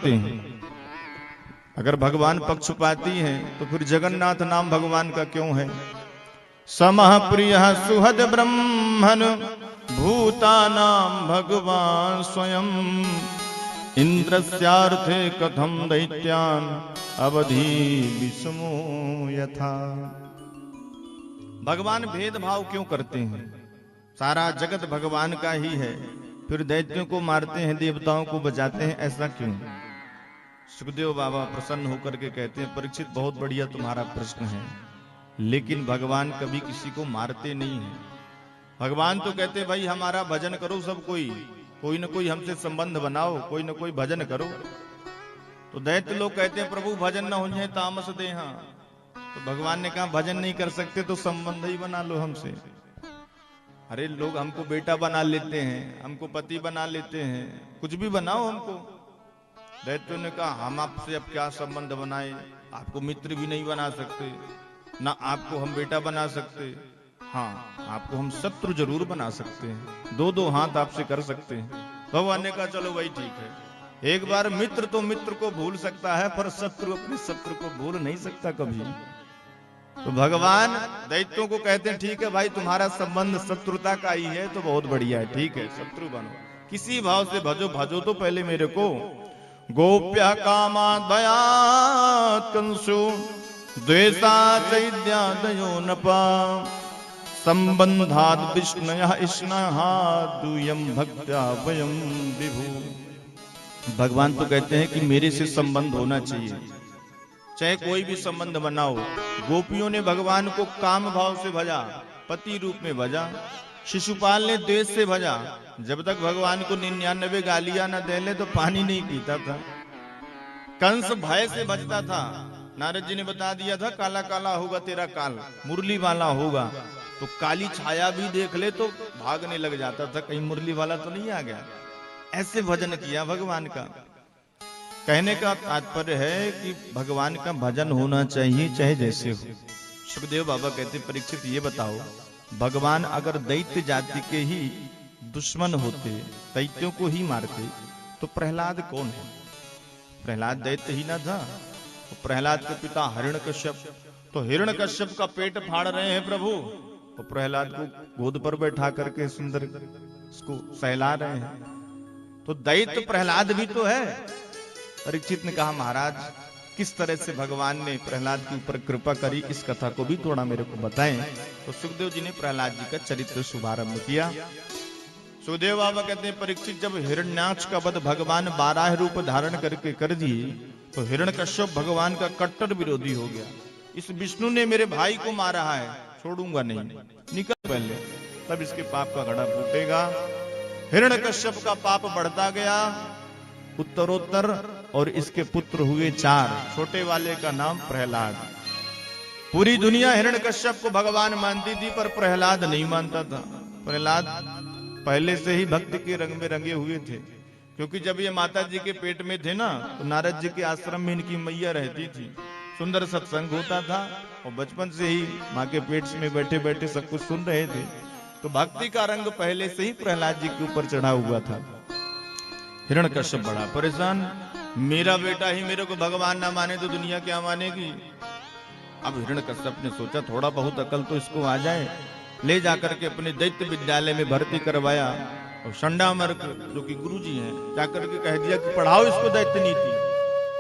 करते हैं। अगर भगवान पक्षपाती हैं तो फिर जगन्नाथ नाम भगवान का क्यों है? समः प्रिय सुहद ब्रह्मन भूतानां भगवान स्वयं इंद्रस्यार्थे कथम दैत्यान अवधि विषमो यथा। भगवान भेदभाव क्यों करते हैं? सारा जगत भगवान का ही है, फिर दैत्यों को मारते हैं, देवताओं को बचाते हैं, ऐसा क्यों? सुखदेव बाबा प्रसन्न होकर के कहते हैं, परीक्षित बहुत बढ़िया तुम्हारा प्रश्न है, लेकिन भगवान कभी किसी को मारते नहीं है। भगवान तो कहते भाई हमारा भजन करो, सब कोई न कोई हमसे संबंध बनाओ, कोई न कोई भजन करो। तो दैत्य लोग कहते हैं प्रभु भजन न हो जाए तामस देहा। तो भगवान ने कहा भजन नहीं कर सकते तो संबंध ही बना लो हमसे। अरे लोग हमको बेटा बना लेते हैं, हमको पति बना लेते हैं, कुछ भी बनाओ हमको। दैत्यों ने कहा हम आपसे अब क्या संबंध बनाए, आपको मित्र भी नहीं बना सकते, ना आपको हम बेटा बना सकते, हाँ आपको हम शत्रु जरूर बना सकते हैं, दो हाथ आपसे कर सकते हैं। भगवान ने कहा चलो वही ठीक है, एक बार मित्र तो मित्र को भूल सकता है, पर शत्रु अपने शत्रु को भूल नहीं सकता कभी। तो भगवान दैत्यों को कहते हैं ठीक है भाई तुम्हारा संबंध शत्रुता का ही है तो बहुत बढ़िया है, ठीक है शत्रु बनो, किसी भाव से भजो, भजो तो पहले मेरे को। गोप्य कामा दयात् कंसु द्वेषा चैद्यादयो नपा संबंधात् विष्णुयः इष्णः दूयं भक्त्या वयं विभु। भगवान तो कहते हैं कि मेरे से संबंध होना चाहिए, चाहे कोई भी संबंध बनाओ। गोपियों ने भगवान को काम भाव से भजा, पति रूप में भजा। शिशुपाल ने द्वेष से भजा, जब तक भगवान को 99 गालियां न दे ले तो पानी नहीं पीता था। कंस भय से बचता था, नारद जी ने बता दिया था काला काला होगा तेरा काल, मुरली वाला होगा, तो काली छाया भी देख ले तो भागने लग जाता था, कहीं मुरली वाला तो नहीं आ गया। ऐसे भजन किया भगवान का। कहने का तात्पर्य है कि भगवान का भजन होना चाहिए चाहे जैसे हो। सुखदेव बाबा कहते परीक्षित ये बताओ, भगवान अगर दैत्य जाति के ही दुश्मन होते, दैत्यों को ही मारते, तो प्रहलाद कौन है? प्रहलाद दैत्य ही ना था। तो प्रहलाद के पिता हिरण्यकश्यप, तो हिरण्यकश्यप का पेट फाड़ रहे हैं प्रभु, तो प्रहलाद को गोद पर बैठा करके सुंदर उसको सहला रहे हैं। तो दैत्य प्रहलाद भी तो है। परीक्षित ने कहा महाराज किस तरह से भगवान ने प्रहलाद के ऊपर कृपा करी, इस कथा को भी थोड़ा मेरे को बताएं। तो सुखदेव जी ने प्रहलाद जी का चरित्र शुभारंभ किया। सुखदेव बाबा कहते हैं परीक्षित जब हिरण्याक्ष का वध भगवान 12 रूप धारण करके कर दिए, तो हिरण्यकश्यप भगवान का कट्टर विरोधी हो गया। इस विष्णु ने मेरे भाई को मारा है, छोड़ूंगा नहीं, निकल पहले, तब इसके पाप का घड़ा फूटेगा। हिरण्यकश्यप का पाप बढ़ता गया उत्तरोत्तर, और इसके पुत्र हुए 4, छोटे वाले का नाम प्रहलाद। पूरी दुनिया हिरण्यकश्यप को भगवान मानती थी, पर प्रहलाद नहीं मानता था। प्रहलाद पहले से ही भक्ति के रंग में रंगे हुए थे, क्योंकि जब ये माता जी के पेट में थे ना, तो नारद जी के आश्रम में इनकी मैया रहती थी, सुंदर सत्संग होता था, और बचपन से ही माँ के पेट में बैठे बैठे सब कुछ सुन रहे थे। तो भक्ति का रंग पहले से ही प्रहलाद जी के ऊपर चढ़ा हुआ था। हिरण्यकश्यप बड़ा परेशान, मेरा बेटा ही मेरे को भगवान ना माने तो दुनिया क्या मानेगी। अब हिरण्यकश्यप ने सोचा थोड़ा बहुत अकल तो इसको आ जाए, ले जाकर के अपने दैत्य विद्यालय में भर्ती करवाया, और शंडामर्क जो कि गुरुजी हैं जाकर के कह दिया कि पढ़ाओ इसको दैत्य नीति।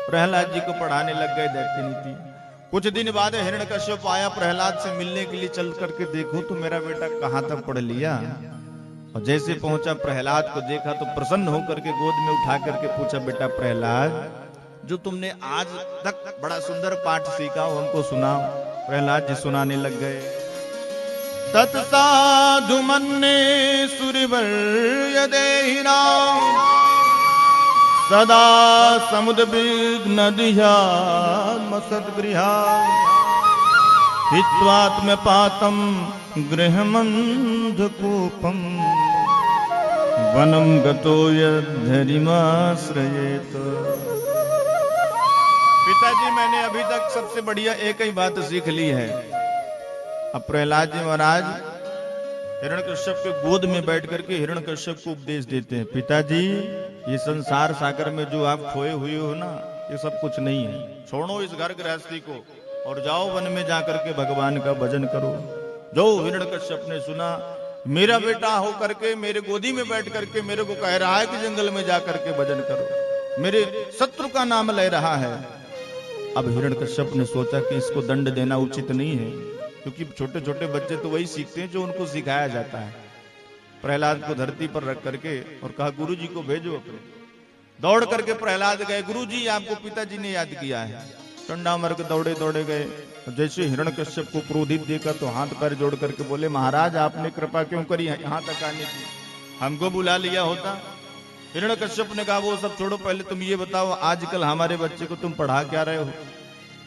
प्रहलाद जी को पढ़ाने लग गए दैत्य नीति। कुछ दिन बाद हिरण्यकश्यप आया प्रहलाद से मिलने के लिए, चल करके देखो तो मेरा बेटा कहाँ तक पढ़ लिया। और जैसे पहुंचा प्रहलाद को देखा तो प्रसन्न होकर के गोद में उठा करके पूछा बेटा प्रहलाद, जो तुमने आज तक बड़ा सुंदर पाठ सीखा हो हमको सुनाओ। प्रहलाद जी सुनाने लग गए। तत्साधु मन्ने सुरवर्य देहि राम, सदा समुद्विग्न दिह्यात्मसद्गृहा, हित्वात्मपातं गृहमन्धकूपं, वनं गतो यद्धरिमाश्रयेत। पिताजी मैंने अभी तक सबसे बढ़िया एक ही बात सीख ली है। अब प्रहलाद जी महाराज हिरण्यकश्यप के गोद में बैठ करके हिरण्यकश्यप को उपदेश देते हैं, पिताजी ये संसार सागर में जो आप खोए हुए हो ना, ये सब कुछ नहीं है। छोड़ो इस घर गृहस्थी को और जाओ वन में जाकर के भगवान का भजन करो। जो हिरण्यकश्यप ने सुना, मेरा बेटा हो करके मेरे गोदी में बैठ करके मेरे को कह रहा है कि जंगल में जाकर के भजन करो, मेरे शत्रु का नाम ले रहा है। अब हिरण्यकश्यप ने सोचा कि इसको दंड देना उचित नहीं है, क्योंकि छोटे छोटे बच्चे तो वही सीखते हैं जो उनको सिखाया जाता है। प्रहलाद को धरती पर रख करके और कहा गुरुजी को भेजो अपने। दौड़ करके प्रहलाद गए, गुरुजी आपको पिताजी ने याद किया है। चंडामर्क दौड़े दौड़े गए, जैसे हिरण्यकश्यप को क्रोधित देखा तो हाथ पैर जोड़ करके बोले, महाराज आपने कृपा क्यों करी यहाँ तक आने की, हमको बुला लिया होता। हिरण्यकश्यप ने कहा वो सब छोड़ो, पहले तुम ये बताओ आजकल हमारे बच्चे को तुम पढ़ा क्या रहे हो।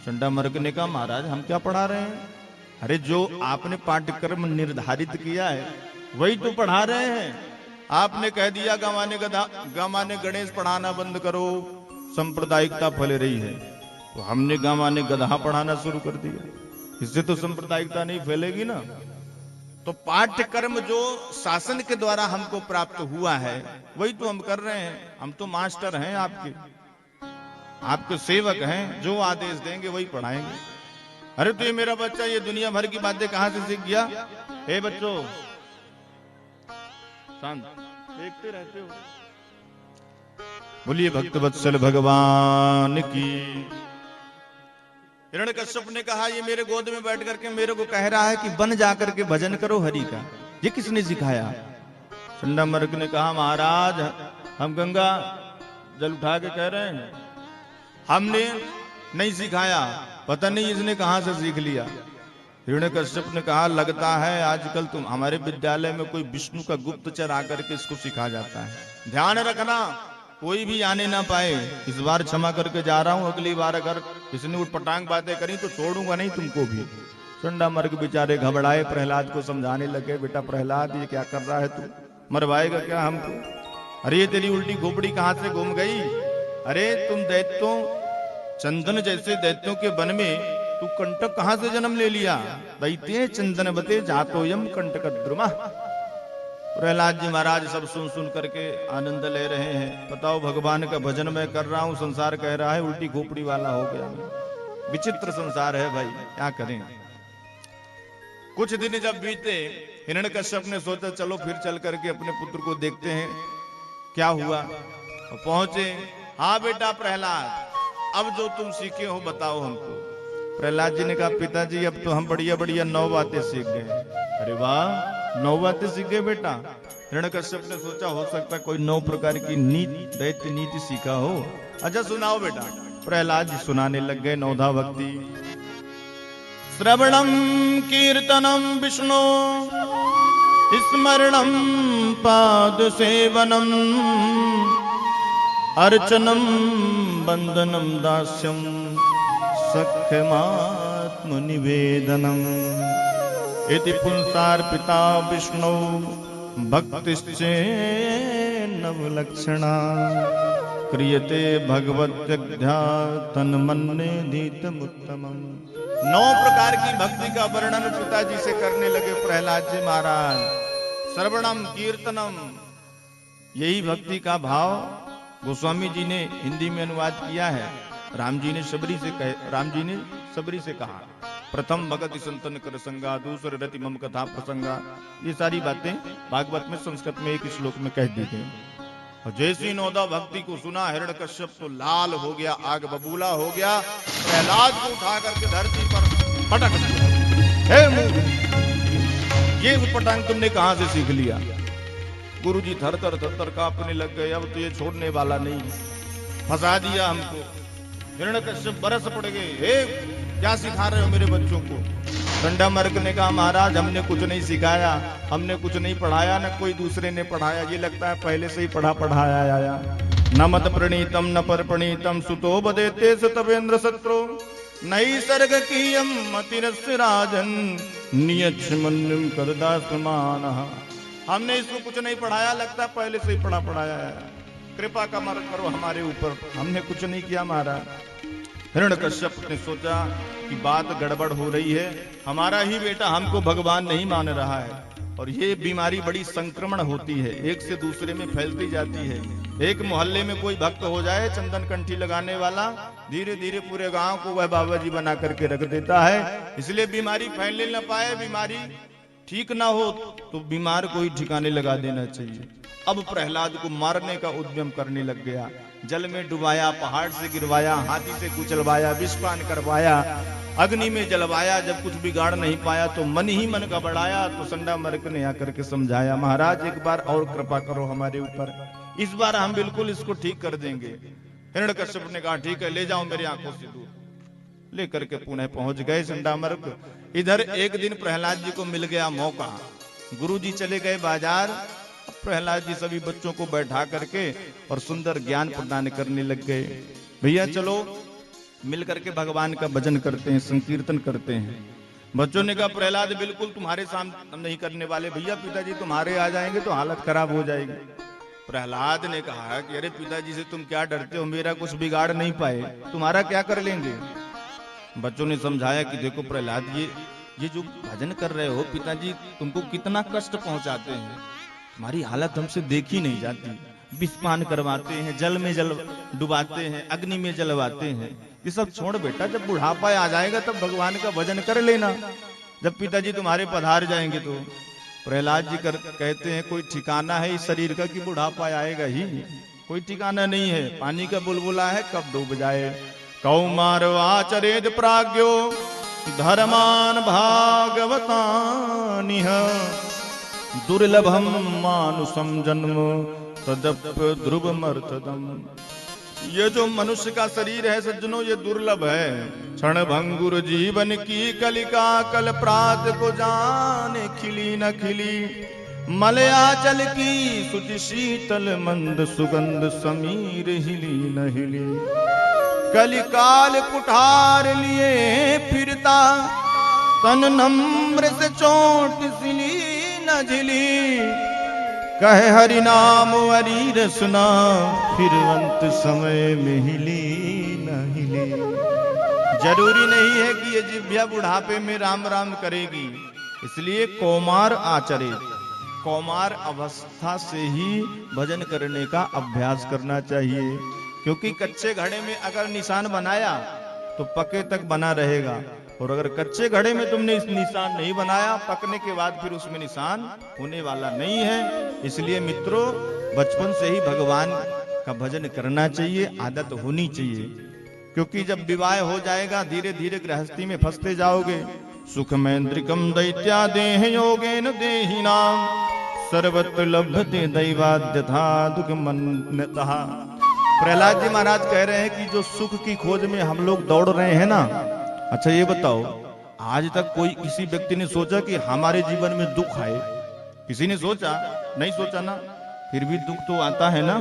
चंडामर्क ने कहा महाराज हम क्या पढ़ा रहे हैं, अरे जो आपने पाठ्यक्रम निर्धारित किया है वही तो पढ़ा रहे हैं। आपने कह दिया गामाने गणेश पढ़ाना बंद करो, सांप्रदायिकता फैल रही है, तो हमने गामाने गधा पढ़ाना शुरू कर दिया। इससे तो सांप्रदायिकता नहीं फैलेगी ना। तो पाठ्यक्रम जो शासन के द्वारा हमको प्राप्त हुआ है वही तो हम कर रहे हैं। हम तो मास्टर हैं, आपके सेवक हैं, जो आदेश देंगे वही पढ़ाएंगे। अरे तो ये मेरा बच्चा ये दुनिया भर की बातें कहां से सीख गया। हे बच्चों शांत, देखते रहते हो। बोलिए भक्त वत्सल भगवान की। हिरण्यकश्यप ने कहा ये मेरे गोद में बैठ करके मेरे को कह रहा है कि बन जाकर के भजन करो हरि का, ये किसने सिखाया। चंडामर्क ने कहा महाराज हम गंगा जल उठा के कह रहे हैं, हमने नहीं सिखाया, पता नहीं इसने कहां से सीख लिया। हिरण्यकश्यप ने कहा लगता है आजकल तुम हमारे विद्यालय में कोई विष्णु का गुप्तचर आकर के इसको सिखा जाता है। ध्यान रखना कोई भी आने ना पाए, इस बार क्षमा करके जा रहा हूं, अगली बार अगर किसी उठपटांग बातें करी तो छोड़ूंगा नहीं तुमको भी। चंडामर्क बेचारे घबराए, प्रहलाद को समझाने लगे, बेटा प्रहलाद ये क्या कर रहा है तू, मरवाएगा क्या हमको। अरे ये तेरी उल्टी खोपड़ी कहां से घूम गई। अरे तुम दैत्यों, चंदन जैसे दैत्यों के वन में तू कंटक कहां से जन्म ले लिया। दैत्य चंदन बते जातोयम कंटक द्रुमा। प्रहलाद जी महाराज सब सुन सुन करके आनंद ले रहे हैं। बताओ भगवान का भजन मैं कर रहा हूं, संसार कह रहा है उल्टी खोपड़ी वाला हो गया। विचित्र संसार है भाई, क्या करें। कुछ दिन जब बीते, हिरण्यकश्यप ने सोचा चलो फिर चल करके अपने पुत्र को देखते हैं क्या हुआ। पहुंचे, हाँ बेटा प्रहलाद अब जो तुम सीखे हो बताओ हमको। प्रहलाद जी ने कहा पिताजी अब तो हम बढ़िया बढ़िया 9 बातें सीख गए। अरे वाह 9 बातें सीख गए बेटा। हिरण्यकश्यप ने सोचा हो सकता कोई 9 प्रकार की नीति दैत्य नीति सीखा हो। अच्छा सुनाओ बेटा। प्रहलाद जी सुनाने लग गए 9धा भक्ति। श्रवणम कीर्तनम विष्णु स्मरणम पाद सेवनम अर्चनम बंदनम दास्यम सख्यमात्म निवेदनम इति पुंसार्पिता विष्णु भक्तिश्चेन्नवलक्षणा क्रियते भगवद्ध्यातन्मन्येधीतमुत्तमम्। 9 प्रकार की भक्ति का वर्णन पिताजी से करने लगे प्रहलाद जी महाराज। श्रवणम कीर्तनम, यही भक्ति का भाव गोस्वामी जी ने हिंदी में अनुवाद किया है। राम जी ने सबरी से कहा प्रथम भगति संतन कर संगा, दूसरे रति मम कथा प्रसंगा। ये सारी बातें भागवत में संस्कृत में एक श्लोक में कह दी गई। और जैसी 9दा भक्ति को सुना हिरण्यकश्यप तो लाल हो गया, आग बबूला हो गया। प्रहलाद को उठा करके धरती पर पटक दिया। हे मूर्ख, ये उटपटांग तुमने कहां से सीख लिया। गुरुजी थर थर कांपने लग गए। अब तो ये छोड़ने वाला नहीं, फंसा दिया हमको। हिरण्यकश्यप बरस पड़ गए, हे क्या सिखा रहे हो मेरे बच्चों को। चंडामर्क ने कहा महाराज हमने कुछ नहीं सिखाया, हमने कुछ नहीं पढ़ाया, न कोई दूसरे ने पढ़ाया। ये लगता है पहले से ही पढ़ाया आया। न मत प्रणीतम न पर प्रणीतम सुतो बदेते सतवेंद्र सत्रो नई सर्ग कीयम मतिरस्य राजन नियच्छ मन्युम करदासमान। हमने इसको कुछ नहीं पढ़ाया, लगता है पहले से ही पढ़ाया है। कृपा का मर करो हमारे ऊपर, हमने कुछ नहीं किया महाराज। हिरण्यकश्यप ने सोचा कि बात गड़बड़ हो रही है, हमारा ही बेटा हमको भगवान नहीं मान रहा है। और ये बीमारी बड़ी संक्रमण होती है, एक से दूसरे में फैलती जाती है। एक मोहल्ले में कोई भक्त हो जाए चंदन कंठी लगाने वाला, धीरे धीरे पूरे गांव को वह बाबा जी बना करके रख देता है। इसलिए बीमारी फैलने न पाए, बीमारी ठीक ना हो तो बीमार को ही ठिकाने लगा देना चाहिए। अब प्रहलाद को मारने का उद्यम करने लग गया। जल में डुबाया, पहाड़ से गिरवाया, हाथी से कुचलवाया, विषपान करवाया, अग्नि में जलवाया। जब कुछ बिगाड़ नहीं पाया तो मन ही मन का बढ़ाया। तो संडा मर्क ने आकर के समझाया, महाराज एक बार और कृपा करो हमारे ऊपर, इस बार हम बिल्कुल इसको ठीक कर देंगे। हिरण्यकश्यप ने कहा, ठीक है, ले जाओ मेरी आंखों से दूर। लेकर के पुणे पहुंच गए संडा मर्क। इधर एक दिन प्रहलाद जी को मिल गया मौका। गुरुजी चले गए बाजार, प्रहलाद जी सभी बच्चों को बैठा करके और सुंदर ज्ञान प्रदान करने लग गए। भैया चलो मिल करके भगवान का भजन करते हैं, संकीर्तन करते हैं। बच्चों ने कहा, प्रहलाद बिल्कुल तुम्हारे सामने नहीं करने वाले भैया, पिताजी तुम्हारे आ जाएंगे तो हालत खराब हो जाएगी। प्रहलाद ने कहा कि अरे पिताजी से तुम क्या डरते हो, मेरा कुछ बिगाड़ नहीं पाए, तुम्हारा क्या कर लेंगे। बच्चों ने समझाया कि देखो प्रहलाद, ये जो भजन कर रहे हो पिताजी तुमको कितना कष्ट पहुंचाते हैं, तुम्हारी हालत हमसे देखी नहीं जाती। विषपान करवाते हैं, जल में जल डुबाते हैं, अग्नि में जलवाते हैं। ये सब छोड़ बेटा, जब बुढ़ापा आ जाएगा तब भगवान का भजन कर लेना, जब पिताजी तुम्हारे पधार जाएंगे तो। प्रहलाद जी कहते हैं, कोई ठिकाना है इस शरीर का कि बुढ़ापा आएगा ही, कोई ठिकाना नहीं है। पानी का बुलबुला है, कब डूब जाए। कौमार आचरेद प्राज्ञो धर्मान भागवतानिह दुर्लभम मानुषम जन्म तदप ध्रुवमर्थदम। ये जो मनुष्य का शरीर है सज्जनों, ये दुर्लभ है। क्षण भंगुर जीवन की कलिका, कल प्रात को जाने खिली न खिली। मलयाचल की सुचि शीतल मंद सुगंध, समीर हिली न हिली। कलिकाल कुठार लिए फिरता, तन नम्र से चोट सिली न झिली। कहे हरि नाम हरि रसना, फिर अंत समय में हिली न हिली। जरूरी नहीं है कि ये जिह्वा बुढ़ापे में राम राम करेगी। इसलिए कौमार आचरे, कौमार अवस्था से ही भजन करने का अभ्यास करना चाहिए। क्योंकि कच्चे घड़े में अगर निशान बनाया तो पके तक बना रहेगा, और अगर कच्चे घड़े में तुमने इस निशान नहीं बनाया, पकने के बाद फिर उसमें निशान होने वाला नहीं है। इसलिए मित्रों, बचपन से ही भगवान का भजन करना चाहिए, आदत होनी चाहिए। क्योंकि जब विवाह हो जाएगा धीरे धीरे गृहस्थी में फंसते जाओगे। सुखमेन्द्रिकम दैत्या देह योगेन देहिनाम, सर्वत्र लभते दैवाद्यथा दुःखमन्यतः। प्रहलाद जी महाराज कह रहे हैं कि जो सुख की खोज में हम लोग दौड़ रहे हैं ना, अच्छा ये बताओ, आज तक कोई किसी व्यक्ति ने सोचा कि हमारे जीवन में दुख आए? किसी ने सोचा? नहीं सोचा ना। फिर भी दुख तो आता है ना।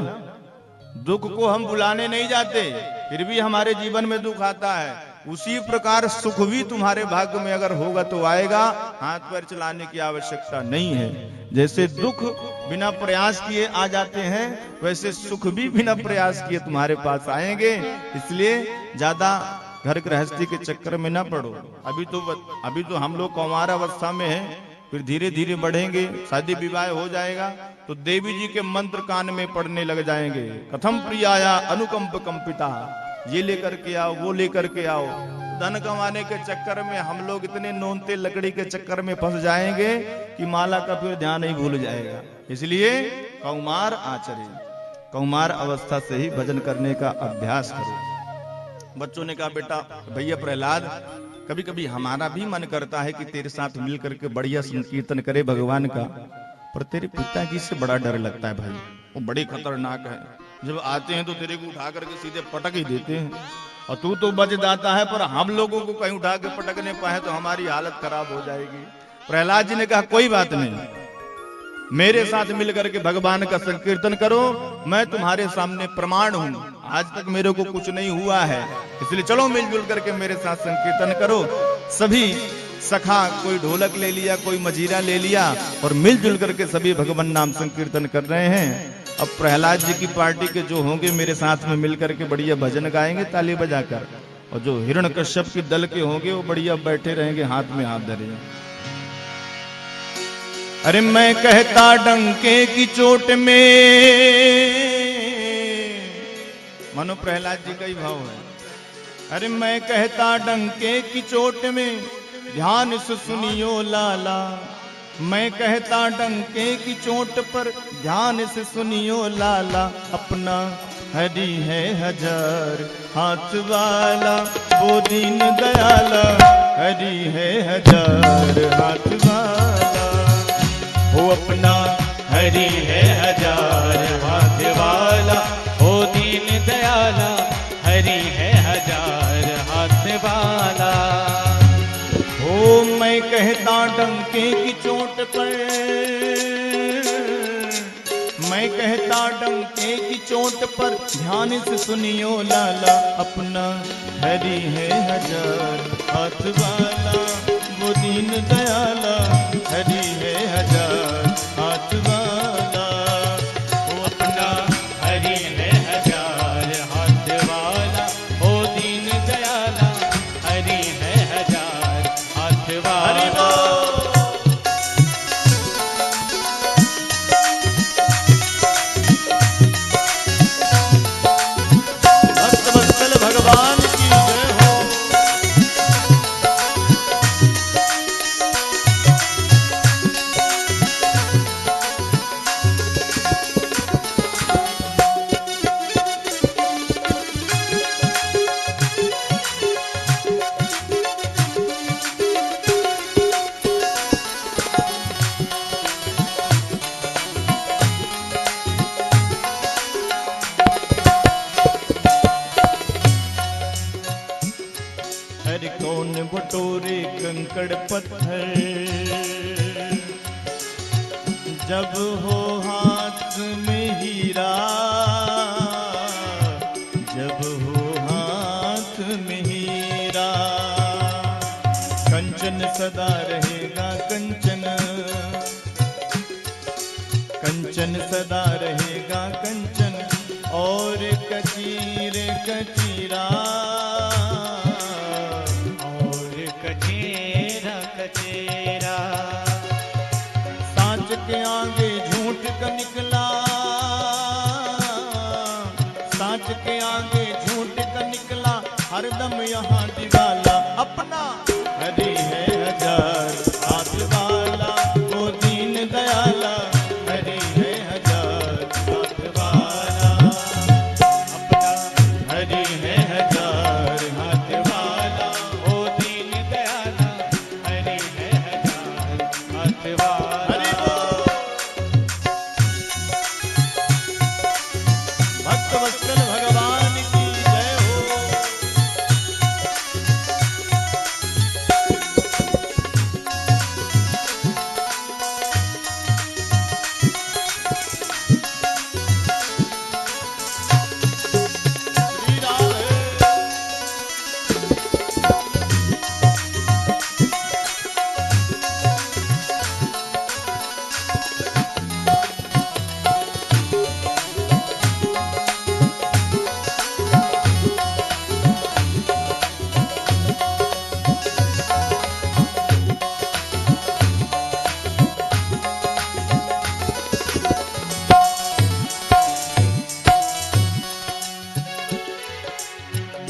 दुख को हम बुलाने नहीं जाते, फिर भी हमारे जीवन में दुख आता है। उसी प्रकार सुख भी तुम्हारे भाग्य में अगर होगा तो आएगा, हाथ पैर चलाने की आवश्यकता नहीं है। जैसे दुख बिना प्रयास किए आ जाते हैं, वैसे सुख भी बिना प्रयास किए तुम्हारे पास आएंगे। इसलिए ज्यादा घर गृहस्थी के चक्कर में ना पड़ो। अभी तो हम लोग कौमार अवस्था में हैं, फिर धीरे धीरे बढ़ेंगे, शादी विवाह हो जाएगा तो देवी जी के मंत्र कान में पड़ने लग जाएंगे। कथम प्रियाया अनुकंप कंपिता, ये लेकर के आओ, वो लेकर के आओ। धन कमाने के चक्कर में हम लोग इतने नोनते लकड़ी के चक्कर में फंस जाएंगे कि माला का फिर ध्यान ही भूल जाएगा। इसलिए कौमार आचरे, कौमार अवस्था से ही भजन करने का अभ्यास करो। बच्चों ने कहा, बेटा भैया प्रहलाद, कभी कभी हमारा भी मन करता है कि तेरे साथ मिल करके बढ़िया संकीर्तन करे भगवान का, पर तेरे पिताजी से बड़ा डर लगता है भाई, वो बड़े खतरनाक है। जब आते हैं तो तेरे को उठा करके सीधे पटक ही देते हैं, और तू तो बच जाता है, पर हम लोगों को कहीं उठा के पटकने पाए तो हमारी हालत खराब हो जाएगी। प्रहलाद जी ने कहा, कोई बात नहीं, मेरे साथ मिलकर के भगवान का संकीर्तन करो, मैं तुम्हारे सामने प्रमाण हूं, आज तक मेरे को कुछ नहीं हुआ है, इसलिए चलो मिलजुल करके मेरे साथ संकीर्तन करो। सभी सखा, कोई ढोलक ले लिया, कोई मजीरा ले लिया, और मिलजुल करके सभी भगवान नाम संकीर्तन कर रहे हैं। अब प्रहलाद जी की पार्टी के जो होंगे मेरे साथ में मिलकर के बढ़िया भजन गाएंगे ताली बजाकर, और जो हिरण्यकश्यप के दल के होंगे वो बढ़िया बैठे रहेंगे हाथ में हाथ धरे। अरे मैं कहता डंके की चोट में, मानो प्रहलाद जी का ही भाव है। अरे मैं कहता डंके की चोट में ध्यान से सुनियो लाला, मैं कहता डंके की चोट पर ध्यान से सुनियो लाला, अपना हरि है हजार हाथ वाला, वो दीन दयाला, हरि है हजार हाथ वाला, वो अपना हरि है हजार हाथ वाला, ओ दीन दयाला, हरि है हजार हाथ वाला। ओ मैं कहता डंके की चोट पर, मैं कहता डंके की चोट पर ध्यान से सुनियो लाला, अपना हरि है हजार हाथ वाला, वो दीन दयाला, हरि है हजार हाथ वाला, वो अपना हरि है हजार हाथ वाला, ओ दीन दयाला, हरि है हजार हाथ हरि वाला। भक्त वत्सल भगवान की जय हो। हर कौन बटोरे कंकड़ पत्थर, जब हो हाथ में हीरा, जब हो हाथ में हीरा, कंचन सदा रहेगा कंचन, कंचन सदा रहेगा कंचन, और कचीर कचीरा, और कचेरा कचेरा, साँच के आगे झूठ का निकला, साँच के आगे झूठ का निकला, हरदम यहाँ दिवाला, अपना हरि है हजार हाथ वाला, वो दीन दयाला, हरि है हजार हाथ वाला, अपना हरि है हजार हाथ वाला, ओ दीन दयाला, हरि है हजार हाथ वाला। हरि बोल। भक्त वत्सल भगवान की जय हो। श्री राधे।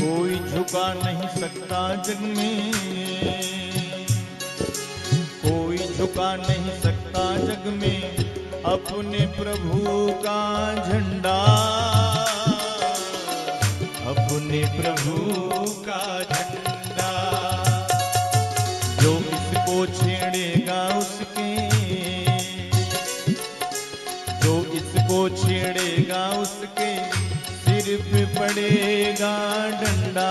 कोई झुका नहीं सकता जग में, कोई झुका नहीं सकता जग में, अपने प्रभु का झंडा, अपने प्रभु का झंडा, जो इसको छेड़ेगा उसके, जो इसको छेड़ेगा उसके सिर पे पड़ेगा डंडा,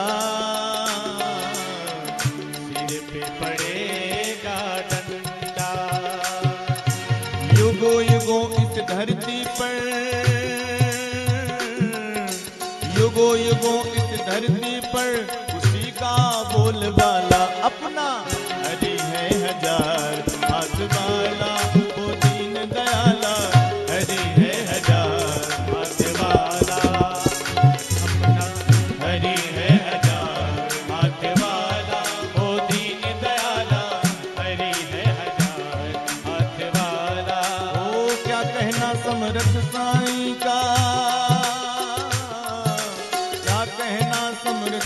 सिर पे पड़ेगा डंडा, युगो युगो इस धरती पर, युगो युगो इस धरती पर उसी का बोलबाला, अपना हरि है हजार हाथ वाला, वो दीन दयाला, हरि है हजार हाथ वाला, अपना हरि है हजार हाथ वाला, ओ दीन दयाला, हरि है हजार हाथ वाला।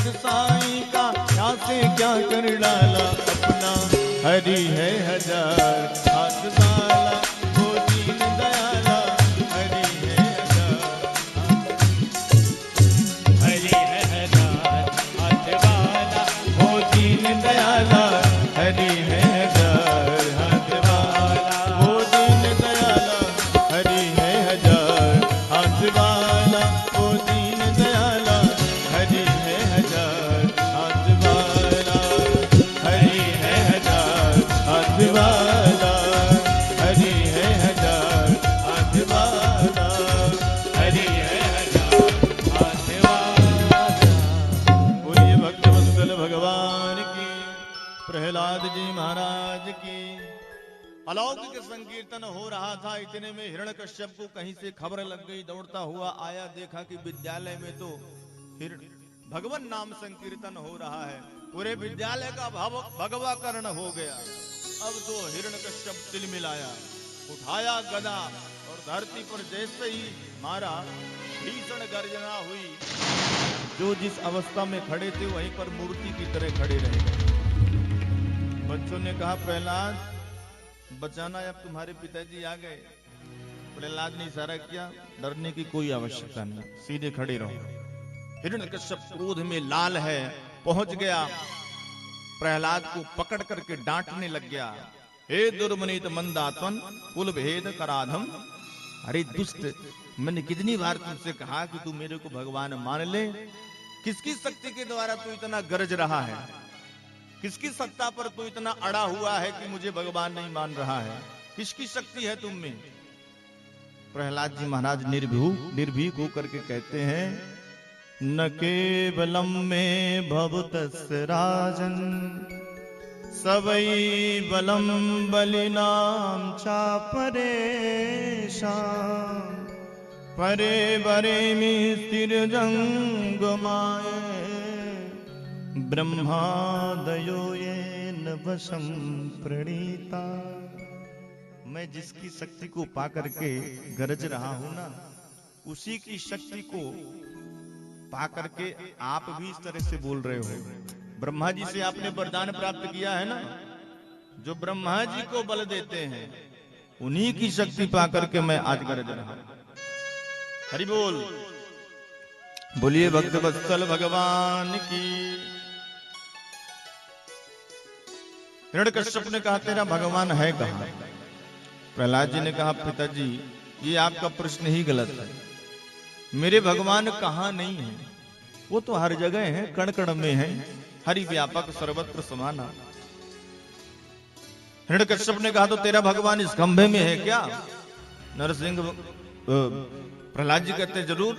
हाथ साईं का क्या से क्या कर डाला अपना, हरि है हजार हाथ वाला वो दीन दयाला, हरि है हजार। हरि है हजार हाथ वाला, वो दीन दयाला, हरि है हजार हाथ वाला, वो दीन दयाला, हरि है हजार हाथ वाला, वो दीन दयाला, हरि है हजार हाथ वाला, हरि है हजार हाथ वाला, हरि है हजार हाथ वाला, हरि है हजार हाथ वाला। बोलिए भक्त वत्सल भगवान की, प्रहलाद जी महाराज की। अलौकिक संकीर्तन हो रहा था, इतने में हिरण्यकश्यप को कहीं से खबर लग गई, दौड़ता हुआ आया, देखा कि विद्यालय में तो भगवान नाम संकीर्तन हो रहा है, पूरे विद्यालय का भगवाकरण हो गया। अब तो हिरण्यकश्यप तिलमिलाया, उठाया गदा और धरती पर जैसे ही मारा, भीषण गर्जना हुई। जो जिस अवस्था में खड़े थे वहीं पर मूर्ति की तरह खड़े रहे। बच्चों ने कहा प्रहलाद बचाना, अब तुम्हारे पिताजी आ गए। प्रहलाद ने इशारा किया, डरने की कोई आवश्यकता नहीं, सीधे खड़े रहो। हिरण्यकश्यप क्रोध में लाल है, पहुंच गया, प्रहलाद को पकड़ करके डांटने लग गया। हे दुर्मनीत मंदात्मन कुल भेद कराधम, अरे दुष्ट, मैंने कितनी बार तुमसे कहा कि तू मेरे को भगवान मान ले। किसकी शक्ति के द्वारा तू इतना गरज रहा है, किसकी सत्ता पर तू इतना अड़ा हुआ है कि मुझे भगवान नहीं मान रहा है, किसकी शक्ति है तुम में। प्रहलाद जी महाराज निर्भीक होकर के कहते हैं, न केवलम में भवतस्य राजन, सबई बलम बलिनाम चापरेशाम, परे बरे में स्थिर जंगमाए, ब्रह्मादयो येन वशम प्रणीता। मैं जिसकी शक्ति को पा करके गरज रहा हूं ना, उसी की शक्ति को पा करके आप भी इस तरह से बोल रहे हो। ब्रह्मा जी से आपने वरदान प्राप्त किया है ना, जो ब्रह्मा जी को बल देते हैं उन्हीं की शक्ति पा करके मैं आज गरज रहा हूं। हरि बोल, बोलिए भक्त वत्सल भगवान की। हिरण्यकश्यप ने कहा तेरा भगवान है कहां? प्रहलाद जी ने कहा पिताजी ये आपका प्रश्न ही गलत है, मेरे भगवान कहां नहीं है, वो तो हर जगह है, कण कण में है, हरि व्यापक सर्वत्र समाना। हिरण्यकश्यप ने कहा तो तेरा भगवान इस खंभे में है क्या? नरसिंह प्रहलाद जी कहते जरूर।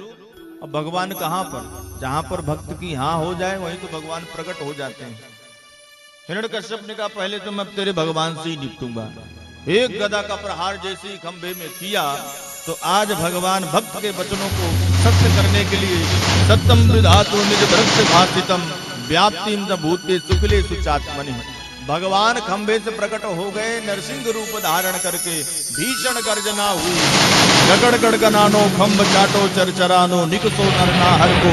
अब भगवान कहां पर? जहां पर भक्त की हाँ हो जाए वहीं तो भगवान प्रकट हो जाते हैं। हिरण्यकश्यप ने कहा पहले तो मैं तेरे भगवान से ही निपटूंगा। एक गदा का प्रहार जैसे ही खंभे में किया तो आज भगवान भक्त के वचनों को सत्य करने के लिए सत्यम विधातु निज दृश्य भाषितम व्याप्तिम च भूते सुखले सुचात्मनि, भगवान खंभे से प्रकट हो गए, नरसिंह रूप धारण करके भीषण गर्जना हुई। गगड़ गड़गनानो खंभ चाटो चरचरानो निकसो नरनाहर को,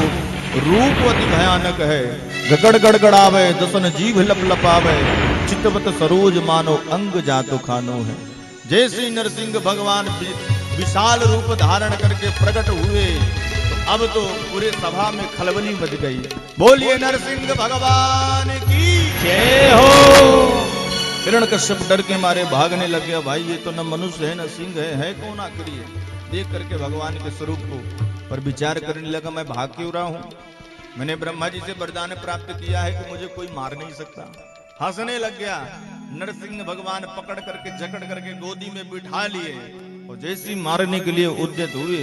रूप अति भयानक है। गगड़ गड़गड़ावे दसन जीभ लपलपावे, चितवत सरोज मानो अंग जातो खानो है। जैसे नरसिंह भगवान विशाल रूप धारण करके प्रकट हुए तो अब तो पूरे सभा में खलबली मच गई। बोलिए नरसिंह भगवान की जय हो। हिरण्यकश्यप डर के मारे भागने लग गया, भाई ये तो न मनुष्य है न सिंह है कौन आखिर ये? देख करके भगवान के स्वरूप को पर विचार करने लगा, मैं भाग क्यों रहा हूं? मैंने ब्रह्मा जी से वरदान प्राप्त किया है कि मुझे कोई मार नहीं सकता। हंसने लग गया। नरसिंह भगवान पकड़ करके जकड़ करके गोदी में बिठा लिए और जैसे मारने के लिए उद्यत हुए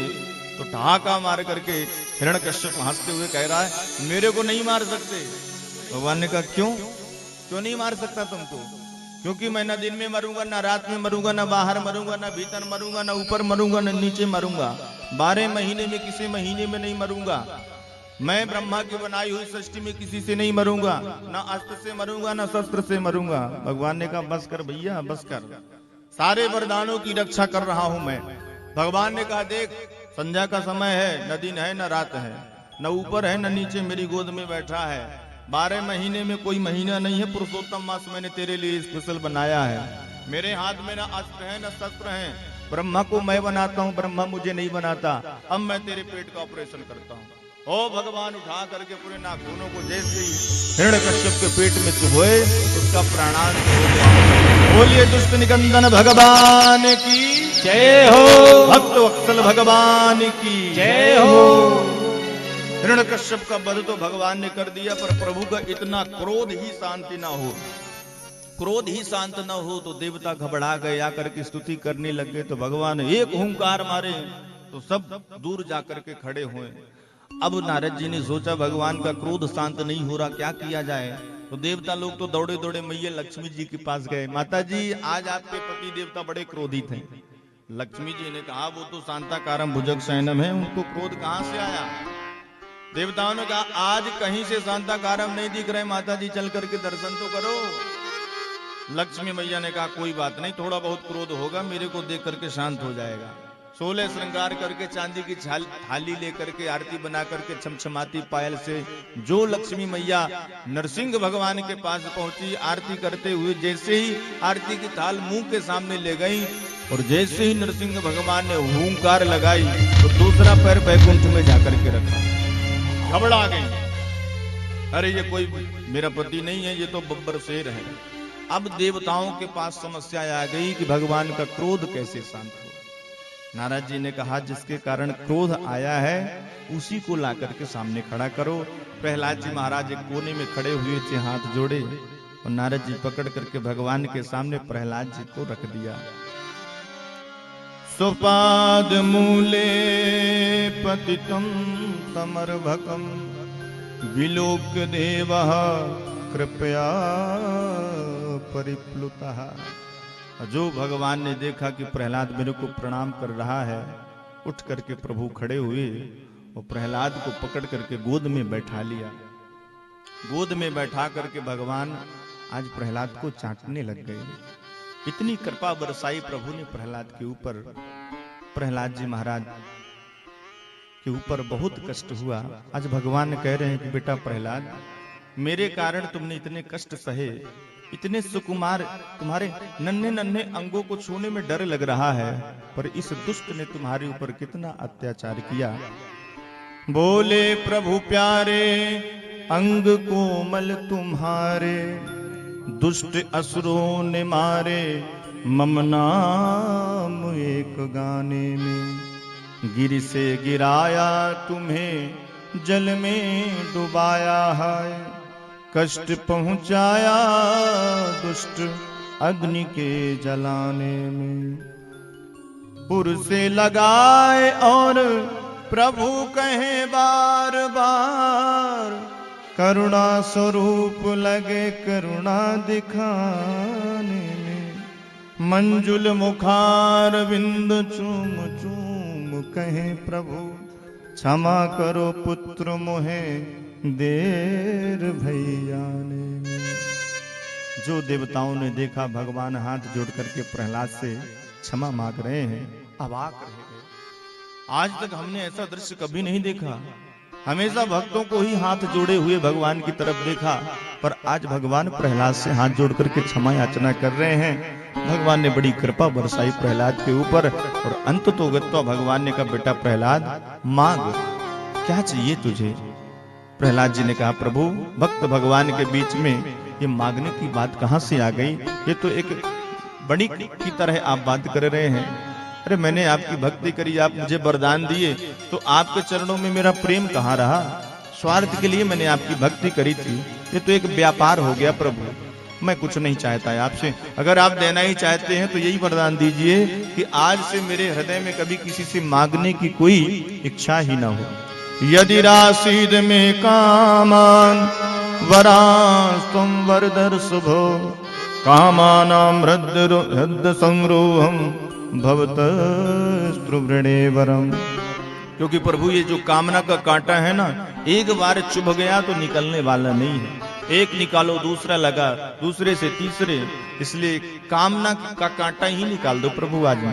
तो ठहाका मार करके हिरण्यकश्यप हंसते हुए कह रहा है मेरे को नहीं मार सकते। भगवान ने कहा क्यों नहीं मार सकता तुमको? क्योंकि मैं न दिन में मरूंगा, न रात में मरूंगा, न बाहर मरूंगा, न भीतर मरूंगा, न ऊपर मरूंगा, न नीचे मरूंगा। 12 महीने में किसी महीने में नहीं मरूंगा। मैं ब्रह्मा की बनाई हुई सृष्टि में किसी से नहीं मरूंगा, न अस्त्र से मरूंगा, न शस्त्र से मरूंगा। भगवान ने कहा बस कर भैया बस कर, सारे वरदानों की रक्षा कर रहा हूं मैं। भगवान ने कहा देख संध्या का समय है, न दिन है न रात है, न ऊपर है न नीचे, मेरी गोद में बैठा है। 12 महीने में कोई महीना नहीं है, पुरुषोत्तम मास मैंने तेरे लिए स्पेशल बनाया है। मेरे हाथ में न अस्त्र है न शस्त्र है, ब्रह्मा को मैं बनाता हूँ, ब्रह्मा मुझे नहीं बनाता। अब मैं तेरे पेट का ऑपरेशन करता हूँ। ओ भगवान उठा करके पूरे नाखूनों को जैसे ही हिरण्यकश्यप के पेट में चुभोए, उसका प्राणांत हो गया। बोलिए दुष्ट निकंदन भगवान की जय हो, भक्त वत्सल भगवान की जय हो। हिरण्यकश्यप का वध तो भगवान ने कर दिया, पर प्रभु का इतना क्रोध ही शांति ना हो, क्रोध ही शांत न हो तो देवता घबरा गए, आकर के स्तुति करने लग गए। तो भगवान एक हुंकार मारे तो सब दूर जाकर के खड़े हुए। अब नारद जी ने सोचा भगवान का क्रोध शांत नहीं हो रहा, क्या किया जाए। तो देवता लोग तो दौड़े दौड़े मैया लक्ष्मी जी के पास गए। माता जी, आज आपके पति देवता बड़े क्रोधित हैं। लक्ष्मी जी ने कहा, वो तो शांताकारम भुजग शयनम है, उनको क्रोध कहां से आया। देवताओं ने कहा, आज कहीं से शांताकारम नहीं दिख रहे, माता जी चल करके दर्शन तो करो। लक्ष्मी मैया ने कहा, कोई बात नहीं, थोड़ा बहुत क्रोध होगा, मेरे को देख करके शांत हो जाएगा। 16 श्रृंगार करके चांदी की थाली लेकर के आरती बना करके छमछमाती पायल से जो लक्ष्मी मैया नरसिंह भगवान के पास पहुंची, आरती करते हुए जैसे ही आरती की थाल मुंह के सामने ले गई और जैसे ही नरसिंह भगवान ने हुंकार लगाई तो दूसरा पैर बैकुंठ में जाकर के रखा। घबरा गई, अरे ये कोई मेरा पति नहीं है, ये तो बब्बर शेर है। अब देवताओं के पास समस्या आ गई कि भगवान का क्रोध कैसे शांत हो। नारद जी ने कहा, जिसके कारण क्रोध आया है उसी को ला करके सामने खड़ा करो। प्रहलाद जी महाराज एक कोने में खड़े हुए थे, हाथ जोड़े, और नारद जी पकड़ करके भगवान के सामने प्रहलाद जी को रख दिया। स्वपाद मूले पतितम तमर्भकम विलोक देवः कृपया परिप्लुतः। जो भगवान ने देखा कि प्रहलाद मेरे को प्रणाम कर रहा है, उठ करके प्रभु खड़े हुए और प्रहलाद को पकड़ करके गोद में बैठा लिया। गोद में बैठा करके भगवान आज प्रहलाद को चाटने लग गए। इतनी कृपा बरसाई प्रभु ने प्रहलाद के ऊपर। प्रहलाद जी महाराज के ऊपर बहुत कष्ट हुआ। आज भगवान कह रहे हैं कि बेटा प्रहलाद, मेरे कारण तुमने इतने कष्ट सहे, इतने सुकुमार, तुम्हारे नन्हे नन्हे अंगों को छूने में डर लग रहा है, पर इस दुष्ट ने तुम्हारे ऊपर कितना अत्याचार किया। बोले प्रभु प्यारे, अंग कोमल तुम्हारे, दुष्ट असुरों ने मारे, मम नाम एक गाने में। गिर से गिराया तुम्हें, जल में डुबाया है, कष्ट पहुंचाया दुष्ट अग्नि के जलाने में। पुर से लगाए और प्रभु कहे बार बार, करुणा स्वरूप लगे करुणा दिखाने में। मंजुल मुखार बिंद चूम चूम कहे प्रभु, क्षमा करो पुत्र मोहे देर भैया ने। जो देवताओं ने देखा भगवान हाथ जोड़ करके प्रहलाद से क्षमा मांग रहे हैं, अवाक रह गए। आज तक हमने ऐसा दृश्य कभी नहीं देखा। हमेशा भक्तों को ही हाथ जोड़े हुए भगवान की तरफ देखा, पर आज भगवान प्रहलाद से हाथ जोड़ करके क्षमा याचना कर रहे हैं। भगवान ने बड़ी कृपा बरसाई प्रहलाद के ऊपर, और अंत तो गत्वा भगवान ने कहा, बेटा प्रहलाद मांग, क्या चाहिए तुझे। प्रहलाद जी ने कहा, प्रभु भक्त भगवान के बीच में ये मांगने की बात कहां से आ गई। ये तो एक बड़ी की तरह आप बात कर रहे हैं। अरे मैंने आपकी भक्ति करी, आप मुझे वरदान दिए, तो आपके चरणों में मेरा प्रेम कहाँ रहा। स्वार्थ के लिए मैंने आपकी भक्ति करी थी, ये तो एक व्यापार हो गया प्रभु। मैं कुछ नहीं चाहता है आपसे, अगर आप देना ही चाहते हैं तो यही वरदान दीजिए कि आज से मेरे हृदय में कभी किसी से मांगने की कोई इच्छा ही ना हो। यदि राशिद में कामान वरास्तम वरदर शुभो, कामानाम हृदय संरोहम भवतस्त्रुवृणे वरम। क्योंकि प्रभु ये जो कामना का कांटा है ना, एक बार चुभ गया तो निकलने वाला नहीं है। एक निकालो दूसरा लगा, दूसरे से तीसरे, इसलिए कामना का कांटा ही निकाल दो प्रभु आज।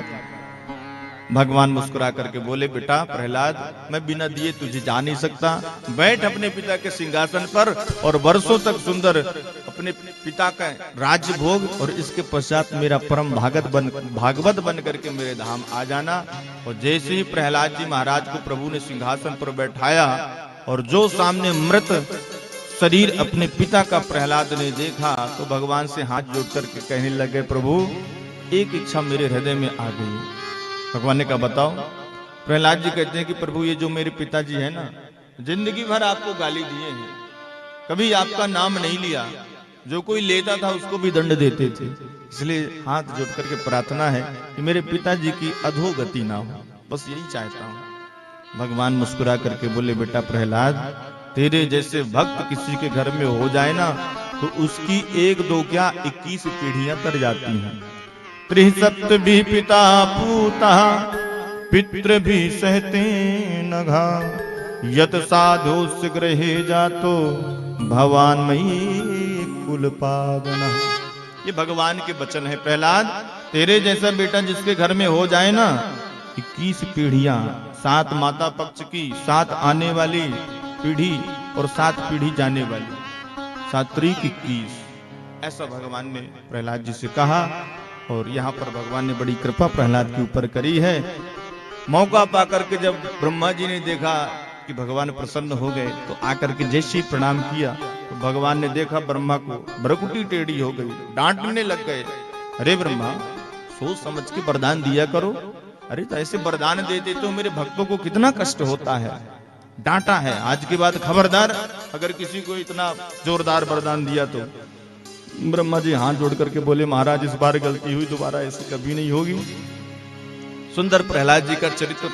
भगवान मुस्कुरा करके बोले, बेटा प्रहलाद, मैं बिना दिए तुझे जा नहीं सकता, बैठ अपने पिता के सिंहासन पर और वर्षों तक सुंदर अपने पिता का राज्य भोग, और इसके पश्चात मेरा परम भागवत बन करके मेरे धाम आ जाना। और जैसे ही प्रहलाद जी महाराज को प्रभु ने सिंहासन पर बैठाया और जो सामने मृत शरीर अपने पिता का प्रहलाद ने देखा, तो भगवान से हाथ जोड़ करके कहने लगे, प्रभु एक इच्छा मेरे हृदय में आ गई। भगवान ने कहा, बताओ। प्रहलाद जी कहते हैं कि प्रभु ये जो मेरे पिताजी है ना, जिंदगी भर आपको गाली दिए हैं, कभी आपका नाम नहीं लिया, जो कोई लेता था उसको भी दंड देते थे, इसलिए हाथ जोड़ करके प्रार्थना है कि मेरे पिताजी की अधोगति ना हो, बस यही चाहता हूं। भगवान मुस्कुरा करके बोले, बेटा प्रहलाद, तेरे जैसे भक्त किसी के घर में हो जाए ना, तो उसकी एक दो क्या 21 पीढ़ियां तर जाती हैं। त्रिसप्त भी पिता पूता पितृ भी सहते नघा, यत साधु गृहे जातो भगवान मई कुल पावना। ये भगवान के वचन है। प्रहलाद, तेरे जैसा बेटा जिसके घर में हो जाए ना, 21 पीढ़ियां, 7 माता पक्ष की, 7 आने वाली पीढ़ी और 7 पीढ़ी जाने वाली, 7 त्रिक 21, ऐसा भगवान ने प्रहलाद जी से कहा। और यहाँ पर भगवान ने बड़ी कृपा प्रहलाद के ऊपर करी है। मौका पाकर के जब ब्रह्मा जी ने देखा कि भगवान प्रसन्न हो गए, तो आकर के जैसे ही प्रणाम किया, तो भगवान ने देखा ब्रह्मा को भ्रकुटी टेढ़ी हो गई, डांटने लग गए, अरे ब्रह्मा, सोच समझ के वरदान दिया करो, अरे तो ऐसे वरदान देते तो मेरे भक्तों को कितना कष्ट होता है। डांटा है, आज के बाद खबरदार अगर किसी को इतना जोरदार वरदान दिया तो। ब्रह्मा जी हाथ जोड़ करके बोले, महाराज इस बार गलती हुई, दोबारा ऐसी कभी नहीं होगी। सुंदर प्रहलाद जी का चरित्र